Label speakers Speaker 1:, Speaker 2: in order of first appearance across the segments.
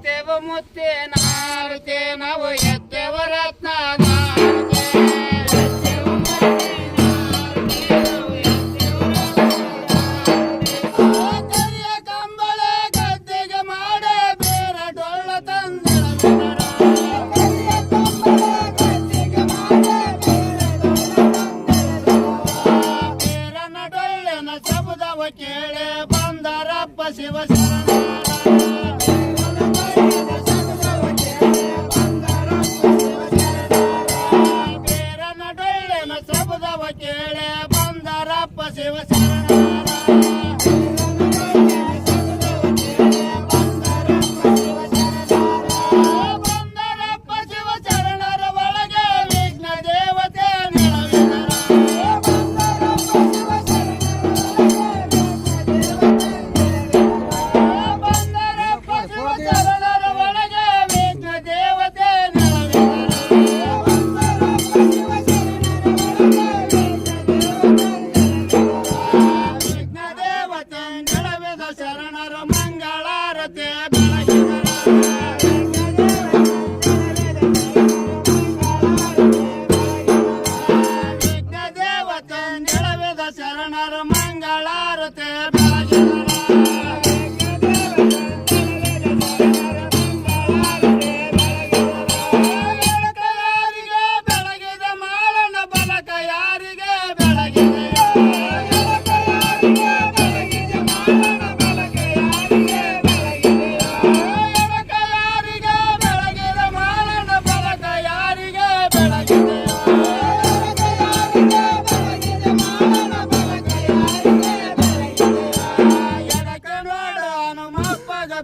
Speaker 1: ಎತ್ತೆವ ಮುತ್ತೇನ ಆರತಿ ನಾವು ಎತ್ತೆವ ರತ್ನದ ಕರಿಯ ಕಂಬಳ ಗದ್ದೆಗೆ ಮಾಡೆ ಬೇರ ಡೊಳ್ಳ ಬೇರನ ಡೊಳ್ಳಿನ ಶಬ್ದವ ಕೇಳೆ ಬಂದರಪ್ಪ ಶಿವ ಬೇರನ ಡೊಳ್ಳಿನ ಶಬ್ದವ ಕೇಳೆ ಬಂದರಪ್ಪ ಶಿವ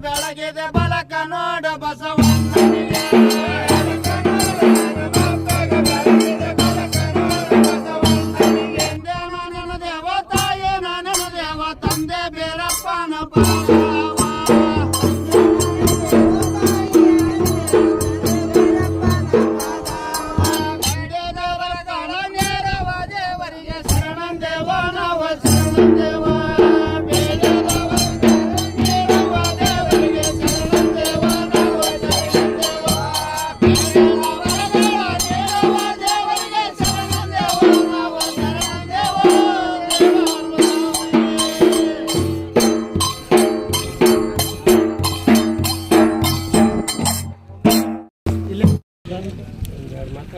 Speaker 1: ಬೆಳಗಿದೆ ಬಲಕ ನೋಡ ಬಸವಣ್ಣನಿಗೆ ನನ್ನ ದೇವ ತಾಯೇ ನನ್ನ ದೇವ ತಂದೆ ಬೇರಪ್ಪನ ದೇವರಿಗೆ ಶರಣಂ ದೇವ ನಾವು ಶರಣಂ ದೇವ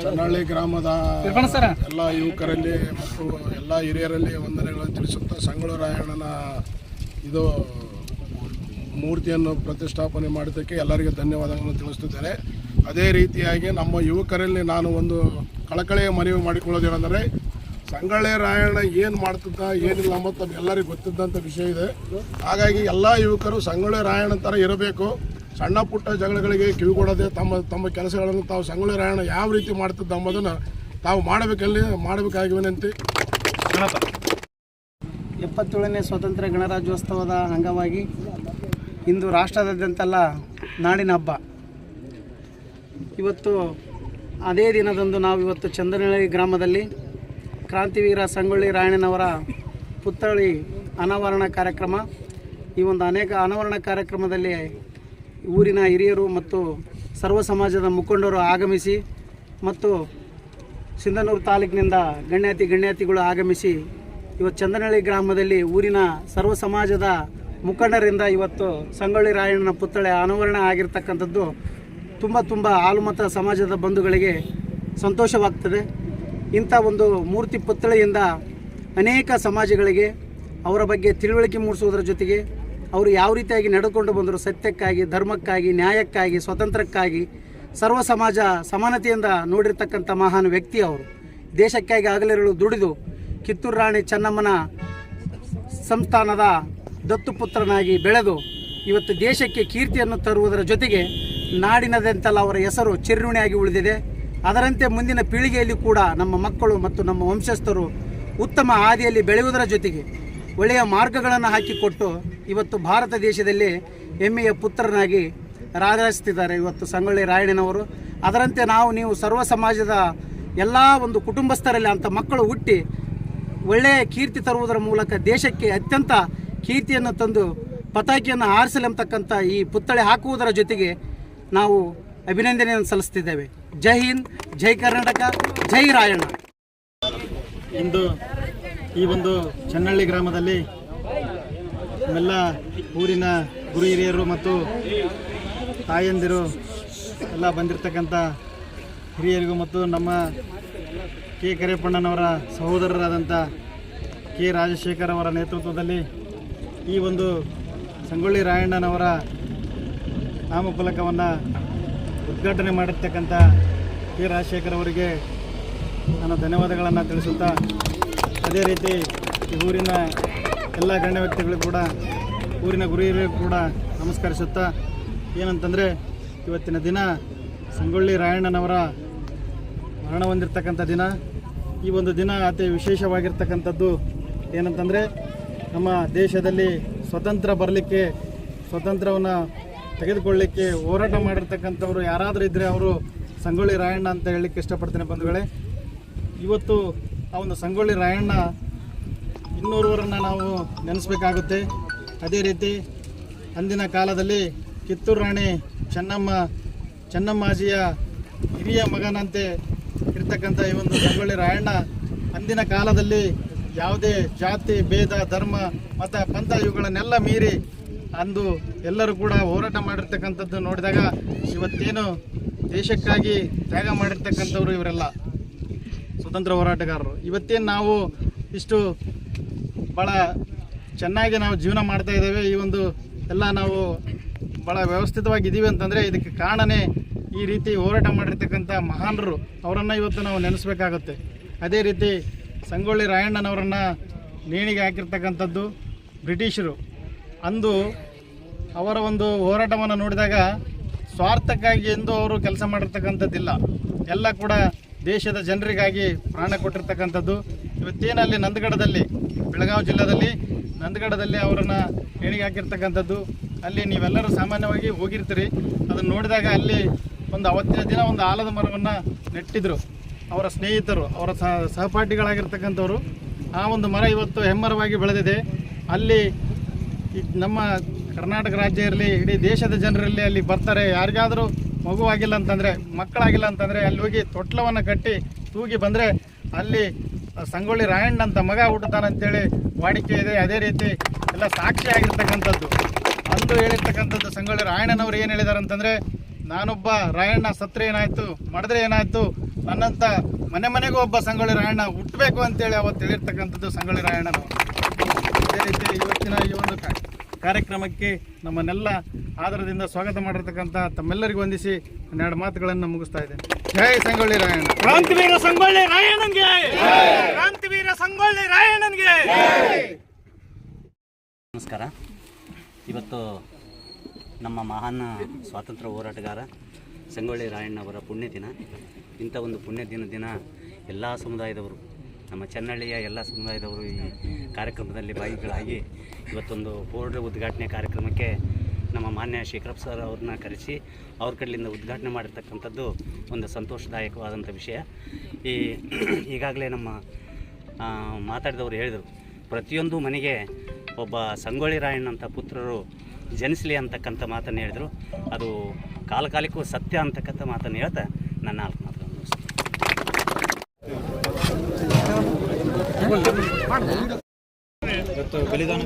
Speaker 2: ಚನ್ನಹಳ್ಳಿ ಗ್ರಾಮದ ಎಲ್ಲ ಯುವಕರಲ್ಲಿ ಮತ್ತು ಎಲ್ಲ ಹಿರಿಯರಲ್ಲಿ ವಂದನೆಗಳನ್ನು ತಿಳಿಸುತ್ತಾ ಸಂಗೊಳ್ಳಿ ರಾಯಣ್ಣನ ಇದು ಮೂರ್ತಿಯನ್ನು ಪ್ರತಿಷ್ಠಾಪನೆ ಮಾಡಿದ್ದಕ್ಕೆ ಎಲ್ಲರಿಗೆ ಧನ್ಯವಾದಗಳನ್ನು ತಿಳಿಸುತ್ತಿದ್ದೇನೆ. ಅದೇ ರೀತಿಯಾಗಿ ನಮ್ಮ ಯುವಕರಲ್ಲಿ ನಾನು ಒಂದು ಕಳಕಳಿಯ ಮನವಿ ಮಾಡಿಕೊಳ್ಳೋದೇನೆಂದರೆ ಸಂಗೊಳ್ಳಿ ರಾಯಣ್ಣ ಏನು ಮಾಡ್ತಿದ್ದ ಏನಿಲ್ಲ ಮತ್ತು ಎಲ್ಲರಿಗೂ ಗೊತ್ತಿದ್ದಂಥ ವಿಷಯ ಇದೆ. ಹಾಗಾಗಿ ಎಲ್ಲ ಯುವಕರು ಸಂಗೊಳ್ಳಿ ರಾಯಣ್ಣ ಥರ ಇರಬೇಕು. ಸಣ್ಣ ಪುಟ್ಟ ಜಗಳಗಳಿಗೆ ಕಿವಿಗೊಡದೆ ತಮ್ಮ ಕೆಲಸಗಳನ್ನು ತಾವು ಸಂಗೊಳ್ಳಿ ರಾಯಣ್ಣ ಯಾವ ರೀತಿ ಮಾಡ್ತಿದ್ದ ಎಂಬುದನ್ನು ತಾವು ಮಾಡಬೇಕಾಗಿ ವಿನಂತಿ.
Speaker 3: 77ನೇ ಸ್ವಾತಂತ್ರ್ಯ ಗಣರಾಜ್ಯೋತ್ಸವದ ಅಂಗವಾಗಿ ಇಂದು ರಾಷ್ಟ್ರಾದ್ಯಂತೆಲ್ಲ ನಾಡಿನ ಹಬ್ಬ. ಇವತ್ತು ಅದೇ ದಿನದಂದು ನಾವು ಇವತ್ತು ಚಂದನಹಳ್ಳಿ ಗ್ರಾಮದಲ್ಲಿ ಕ್ರಾಂತಿವೀರ ಸಂಗೊಳ್ಳಿ ರಾಯಣ್ಣನವರ ಪುತ್ಥಳಿ ಅನಾವರಣ ಕಾರ್ಯಕ್ರಮ. ಈ ಒಂದು ಅನೇಕ ಅನಾವರಣ ಕಾರ್ಯಕ್ರಮದಲ್ಲಿ ಊರಿನ ಹಿರಿಯರು ಮತ್ತು ಸರ್ವ ಸಮಾಜದ ಮುಖಂಡರು ಆಗಮಿಸಿ ಮತ್ತು ಸಿಂಧನೂರು ತಾಲೂಕಿನಿಂದ ಗಣ್ಯಾತಿಗಳು ಆಗಮಿಸಿ ಇವತ್ತು ಚಂದನಹಳ್ಳಿ ಗ್ರಾಮದಲ್ಲಿ ಊರಿನ ಸರ್ವ ಸಮಾಜದ ಮುಖಂಡರಿಂದ ಇವತ್ತು ಸಂಗೊಳ್ಳಿ ರಾಯಣ್ಣನ ಪುತ್ಥಳಿ ಅನಾವರಣ ಆಗಿರ್ತಕ್ಕಂಥದ್ದು ತುಂಬ ಹಾಲುಮತ ಸಮಾಜದ ಬಂಧುಗಳಿಗೆ ಸಂತೋಷವಾಗ್ತದೆ. ಇಂಥ ಒಂದು ಮೂರ್ತಿ ಪುತ್ಥಳಿಯಿಂದ ಅನೇಕ ಸಮಾಜಗಳಿಗೆ ಅವರ ಬಗ್ಗೆ ತಿಳುವಳಿಕೆ ಮೂಡಿಸುವುದರ ಜೊತೆಗೆ ಅವರು ಯಾವ ರೀತಿಯಾಗಿ ನಡೆದುಕೊಂಡು ಬಂದರು, ಸತ್ಯಕ್ಕಾಗಿ, ಧರ್ಮಕ್ಕಾಗಿ, ನ್ಯಾಯಕ್ಕಾಗಿ, ಸ್ವಾತಂತ್ರ್ಯಕ್ಕಾಗಿ ಸರ್ವ ಸಮಾಜ ಸಮಾನತೆಯಿಂದ ನೋಡಿರ್ತಕ್ಕಂಥ ಮಹಾನ್ ವ್ಯಕ್ತಿ ಅವರು. ದೇಶಕ್ಕಾಗಿ ಹಗಲಿರುಳು ದುಡಿದು ಕಿತ್ತೂರು ರಾಣಿ ಚೆನ್ನಮ್ಮನ ಸಂಸ್ಥಾನದ ದತ್ತುಪುತ್ರನಾಗಿ ಬೆಳೆದು ಇವತ್ತು ದೇಶಕ್ಕೆ ಕೀರ್ತಿಯನ್ನು ತರುವುದರ ಜೊತೆಗೆ ನಾಡಿನದಂತೆಲ್ಲ ಅವರ ಹೆಸರು ಚಿರಋಣಿಯಾಗಿ ಉಳಿದಿದೆ. ಅದರಂತೆ ಮುಂದಿನ ಪೀಳಿಗೆಯಲ್ಲಿ ಕೂಡ ನಮ್ಮ ಮಕ್ಕಳು ಮತ್ತು ನಮ್ಮ ವಂಶಸ್ಥರು ಉತ್ತಮ ಹಾದಿಯಲ್ಲಿ ಬೆಳೆಯುವುದರ ಜೊತೆಗೆ ಒಳ್ಳೆಯ ಮಾರ್ಗಗಳನ್ನು ಹಾಕಿಕೊಟ್ಟು ಇವತ್ತು ಭಾರತ ದೇಶದಲ್ಲಿ ಹೆಮ್ಮೆಯ ಪುತ್ರನಾಗಿ ರಾರಾಜಿಸುತ್ತಿದ್ದಾರೆ ಇವತ್ತು ಸಂಗೊಳ್ಳಿ ರಾಯಣ್ಣನವರು. ಅದರಂತೆ ನೀವು ಸರ್ವ ಸಮಾಜದ ಎಲ್ಲ ಒಂದು ಕುಟುಂಬಸ್ಥರಲ್ಲಿ ಅಂಥ ಮಕ್ಕಳು ಹುಟ್ಟಿ ಒಳ್ಳೆಯ ಕೀರ್ತಿ ತರುವುದರ ಮೂಲಕ ದೇಶಕ್ಕೆ ಅತ್ಯಂತ ಕೀರ್ತಿಯನ್ನು ತಂದು ಪತಾಕಿಯನ್ನು ಹಾರಿಸಲೆಂಬತಕ್ಕಂಥ ಈ ಪುತ್ಥಳಿ ಹಾಕುವುದರ ಜೊತೆಗೆ ನಾವು ಅಭಿನಂದನೆಯನ್ನು ಸಲ್ಲಿಸ್ತಿದ್ದೇವೆ. ಜೈ ಹಿಂದ್, ಜೈ ಕರ್ನಾಟಕ, ಜೈ ರಾಯಣ್ಣ.
Speaker 4: ಇಂದು ಈ ಒಂದು ಚನ್ನಹಳ್ಳಿ ಗ್ರಾಮದಲ್ಲಿ ನಮ್ಮೆಲ್ಲ ಊರಿನ ಗುರು ಹಿರಿಯರು ಮತ್ತು ತಾಯಂದಿರು ಎಲ್ಲ ಬಂದಿರತಕ್ಕಂಥ ಹಿರಿಯರಿಗೂ ಮತ್ತು ನಮ್ಮ ಕೆ ಕರಿಯಪ್ಪಣ್ಣನವರ ಸಹೋದರರಾದಂಥ ಕೆ ರಾಜಶೇಖರ್ ಅವರ ನೇತೃತ್ವದಲ್ಲಿ ಈ ಒಂದು ಸಂಗೊಳ್ಳಿ ರಾಯಣ್ಣನವರ ನಾಮಫಲಕವನ್ನು ಉದ್ಘಾಟನೆ ಮಾಡಿರ್ತಕ್ಕಂಥ ಕೆ ರಾಜಶೇಖರ್ ಅವರಿಗೆ ನಾನು ಧನ್ಯವಾದಗಳನ್ನು ತಿಳಿಸುತ್ತಾ, ಅದೇ ರೀತಿ ಈ ಊರಿನ ಎಲ್ಲ ಗಣ್ಯ ವ್ಯಕ್ತಿಗಳಿಗೂ ಕೂಡ, ಊರಿನ ಗುರು ಹಿರಿಯರಿಗೂ ಕೂಡ ನಮಸ್ಕರಿಸುತ್ತಾ, ಏನಂತಂದರೆ ಇವತ್ತಿನ ದಿನ ಸಂಗೊಳ್ಳಿ ರಾಯಣ್ಣನವರ ಮರಣ ಹೊಂದಿರತಕ್ಕಂಥ ದಿನ. ಈ ಒಂದು ದಿನ ಅತಿ ವಿಶೇಷವಾಗಿರ್ತಕ್ಕಂಥದ್ದು ಏನಂತಂದರೆ, ನಮ್ಮ ದೇಶದಲ್ಲಿ ಸ್ವತಂತ್ರ ಬರಲಿಕ್ಕೆ, ಸ್ವತಂತ್ರವನ್ನು ತೆಗೆದುಕೊಳ್ಳಲಿಕ್ಕೆ ಹೋರಾಟ ಮಾಡಿರ್ತಕ್ಕಂಥವ್ರು ಯಾರಾದರೂ ಇದ್ದರೆ ಅವರು ಸಂಗೊಳ್ಳಿ ರಾಯಣ್ಣ ಅಂತ ಹೇಳಲಿಕ್ಕೆ ಇಷ್ಟಪಡ್ತೇನೆ ಬಂಧುಗಳೇ. ಇವತ್ತು ಆ ಒಂದು ಸಂಗೊಳ್ಳಿ ರಾಯಣ್ಣ ಇನ್ನೋರ್ವರನ್ನು ನಾವು ನೆನೆಸ್ಬೇಕಾಗುತ್ತೆ. ಅದೇ ರೀತಿ ಅಂದಿನ ಕಾಲದಲ್ಲಿ ಕಿತ್ತೂರು ರಾಣಿ ಚೆನ್ನಮ್ಮಾಜಿಯ ಹಿರಿಯ ಮಗನಂತೆ ಇರ್ತಕ್ಕಂಥ ಈ ಒಂದು ಸಂಗೊಳ್ಳಿ ರಾಯಣ್ಣ ಅಂದಿನ ಕಾಲದಲ್ಲಿ ಯಾವುದೇ ಜಾತಿ, ಭೇದ, ಧರ್ಮ, ಮತ, ಪಂಥ ಇವುಗಳನ್ನೆಲ್ಲ ಮೀರಿ ಅಂದು ಎಲ್ಲರೂ ಕೂಡ ಹೋರಾಟ ಮಾಡಿರ್ತಕ್ಕಂಥದ್ದು ನೋಡಿದಾಗ ಇವತ್ತೇನು ದೇಶಕ್ಕಾಗಿ ತ್ಯಾಗ ಮಾಡಿರ್ತಕ್ಕಂಥವ್ರು ಇವರೆಲ್ಲ ಸ್ವತಂತ್ರ ಹೋರಾಟಗಾರರು. ಇವತ್ತೇನು ನಾವು ಇಷ್ಟು ಭಾಳ ಚೆನ್ನಾಗಿ ನಾವು ಜೀವನ ಮಾಡ್ತಾ ಇದ್ದೇವೆ, ಈ ಒಂದು ಎಲ್ಲ ನಾವು ಭಾಳ ವ್ಯವಸ್ಥಿತವಾಗಿದ್ದೀವಿ ಅಂತಂದರೆ ಇದಕ್ಕೆ ಕಾರಣನೇ ಈ ರೀತಿ ಹೋರಾಟ ಮಾಡಿರ್ತಕ್ಕಂಥ ಮಹಾನರು. ಅವರನ್ನು ಇವತ್ತು ನಾವು ನೆನೆಸ್ಬೇಕಾಗುತ್ತೆ. ಅದೇ ರೀತಿ ಸಂಗೊಳ್ಳಿ ರಾಯಣ್ಣನವರನ್ನು ನೇಣಿಗೆ ಹಾಕಿರ್ತಕ್ಕಂಥದ್ದು ಬ್ರಿಟಿಷರು. ಅಂದು ಅವರ ಒಂದು ಹೋರಾಟವನ್ನು ನೋಡಿದಾಗ ಸ್ವಾರ್ಥಕ್ಕಾಗಿ ಎಂದು ಅವರು ಕೆಲಸ ಮಾಡಿರ್ತಕ್ಕಂಥದ್ದಿಲ್ಲ, ಎಲ್ಲ ಕೂಡ ದೇಶದ ಜನರಿಗಾಗಿ ಪ್ರಾಣ ಕೊಟ್ಟಿರ್ತಕ್ಕಂಥದ್ದು. ಇವತ್ತೇನು ಅಲ್ಲಿ ನಂದಗಡದಲ್ಲಿ, ಬೆಳಗಾವಿ ಜಿಲ್ಲೆಯಲ್ಲಿ ನಂದಗಡದಲ್ಲಿ ಅವರನ್ನು ನೇಣಿಗೆ ಹಾಕಿರ್ತಕ್ಕಂಥದ್ದು. ಅಲ್ಲಿ ನೀವೆಲ್ಲರೂ ಸಾಮಾನ್ಯವಾಗಿ ಹೋಗಿರ್ತೀರಿ, ಅದನ್ನು ನೋಡಿದಾಗ ಅಲ್ಲಿ ಅವತ್ತಿನ ದಿನ ಒಂದು ಆಲದ ಮರವನ್ನು ನೆಟ್ಟಿದ್ರು ಅವರ ಸ್ನೇಹಿತರು, ಅವರ ಸಹಪಾಠಿಗಳಾಗಿರ್ತಕ್ಕಂಥವ್ರು. ಆ ಒಂದು ಮರ ಇವತ್ತು ಹೆಮ್ಮರವಾಗಿ ಬೆಳೆದಿದೆ. ಅಲ್ಲಿ ನಮ್ಮ ಕರ್ನಾಟಕ ರಾಜ್ಯ ಇರಲಿ, ಇಡೀ ದೇಶದ ಜನರಲ್ಲಿ ಅಲ್ಲಿ ಬರ್ತಾರೆ. ಯಾರಿಗಾದರೂ ಮಗುವಾಗಿಲ್ಲ ಅಂತಂದರೆ, ಮಕ್ಕಳಾಗಿಲ್ಲ ಅಂತಂದರೆ ಅಲ್ಲಿ ಹೋಗಿ ತೊಟ್ಲವನ್ನು ಕಟ್ಟಿ ತೂಗಿ ಬಂದರೆ ಅಲ್ಲಿ ಸಂಗೊಳ್ಳಿ ರಾಯಣ್ಣ ಅಂತ ಮಗ ಹುಟ್ಟುತ್ತಾನಂತೇಳಿ ವಾಡಿಕೆ ಇದೆ. ಅದೇ ರೀತಿ ಎಲ್ಲ ಸಾಕ್ಷಿಯಾಗಿರ್ತಕ್ಕಂಥದ್ದು. ಅಂದು ಹೇಳಿರ್ತಕ್ಕಂಥದ್ದು ಸಂಗೊಳ್ಳಿ ರಾಯಣ್ಣನವರು ಏನು ಹೇಳಿದ್ದಾರೆ ಅಂತಂದರೆ, ನಾನೊಬ್ಬ ರಾಯಣ್ಣ ಸತ್ರೆ ಏನಾಯಿತು, ಮಾಡಿದ್ರೆ ಏನಾಯಿತು, ನನ್ನಂಥ ಮನೆಗೂ ಒಬ್ಬ ಸಂಗೊಳ್ಳಿ ರಾಯಣ್ಣ ಹುಟ್ಟಬೇಕು ಅಂತೇಳಿ ಅವತ್ತು ಹೇಳಿರ್ತಕ್ಕಂಥದ್ದು ಸಂಗೊಳ್ಳಿ ರಾಯಣ್ಣನವರು. ಅದೇ ರೀತಿ ಇವತ್ತಿನ ಈ ಒಂದು ಕಾರ್ಯಕ್ರಮಕ್ಕೆ ನಮ್ಮನ್ನೆಲ್ಲ ಆದರದಿಂದ ಸ್ವಾಗತ ಮಾಡಿರ್ತಕ್ಕಂಥ ತಮ್ಮೆಲ್ಲರಿಗೂ ವಂದಿಸಿ 12 ಮಾತುಗಳನ್ನು ಮುಗಿಸ್ತಾ ಇದ್ದೇನೆ. ಜೈ ಸಂಗೊಳ್ಳಿ ರಾಯಣ್ಣ.
Speaker 1: ಕ್ರಾಂತಿವೀರ ಸಂಗೊಳ್ಳಿ ರಾಯಣ್ಣನ್ಗೆ, ಕ್ರಾಂತಿವೀರ ಸಂಗೊಳ್ಳಿ ರಾಯಣ್ಣನ್ಗೆ.
Speaker 5: ನಮಸ್ಕಾರ. ಇವತ್ತು ನಮ್ಮ ಮಹಾನ್ ಸ್ವಾತಂತ್ರ್ಯ ಹೋರಾಟಗಾರ ಸಂಗೊಳ್ಳಿ ರಾಯಣ್ಣವರ ಪುಣ್ಯದಿನ. ಇಂಥ ಒಂದು ಪುಣ್ಯದಿನ ದಿನ ಎಲ್ಲ ಸಮುದಾಯದವರು, ನಮ್ಮ ಚನ್ನಹಳ್ಳಿಯ ಎಲ್ಲ ಸಮುದಾಯದವರು ಈ ಕಾರ್ಯಕ್ರಮದಲ್ಲಿ ಭಾಗಿಗಳಾಗಿ ಇವತ್ತೊಂದು ಬೋರ್ಡ್ ಉದ್ಘಾಟನೆ ಕಾರ್ಯಕ್ರಮಕ್ಕೆ ನಮ್ಮ ಮಾನ್ಯ ಶೇಖರಪ್ಪ ಸರ್ ಅವ್ರನ್ನ ಕರೆಸಿ ಅವ್ರ ಕಡೆಯಿಂದ ಉದ್ಘಾಟನೆ ಮಾಡಿರ್ತಕ್ಕಂಥದ್ದು ಒಂದು ಸಂತೋಷದಾಯಕವಾದಂಥ ವಿಷಯ. ಈಗಾಗಲೇ ನಮ್ಮ ಮಾತಾಡಿದವರು ಹೇಳಿದರು, ಪ್ರತಿಯೊಂದು ಮನೆಗೆ ಒಬ್ಬ ಸಂಗೊಳ್ಳಿ ರಾಯಣ್ಣ ಅಂತ ಪುತ್ರರು ಜನಿಸಲಿ ಅಂತಕ್ಕಂಥ ಮಾತನ್ನು ಹೇಳಿದರು. ಅದು ಕಾಲಕಾಲಕ್ಕೂ ಸತ್ಯ ಅಂತಕ್ಕಂಥ ಮಾತನ್ನು ಹೇಳ್ತಾ ನನ್ನ 4 ಮಾತುಗಳನ್ನು
Speaker 4: ಬಲಿದಾನ